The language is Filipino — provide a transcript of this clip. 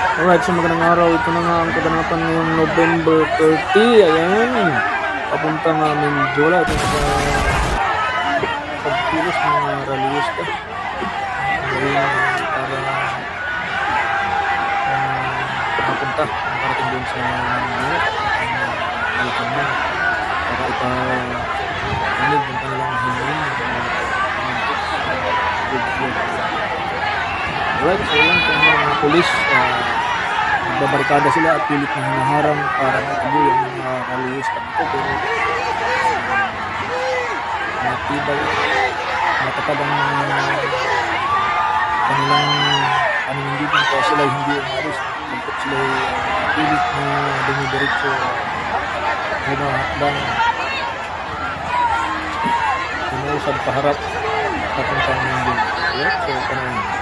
Alright, so magandang araw. Ito na nga ang kaganapan ngayong November 30. Ayan. Papunta nga Mindiola. Ito sa pagkilos ng mga rallyista. Para mapunta. Parating doon sa Manila. Malacanang. Para ipapanig ng kanilang hinayin. Alright, so yan kung mga polis nagbabarikada sila at pilit na hinaharang para matuloy ang mga rallyista dito, pero matibay, matatag ang kanilang paninindigan kaya sila hindi umalis. Pagkat sila pilit na dumidiretso humahakbang hinausad paharap papuntang Mindoro. So, panahon.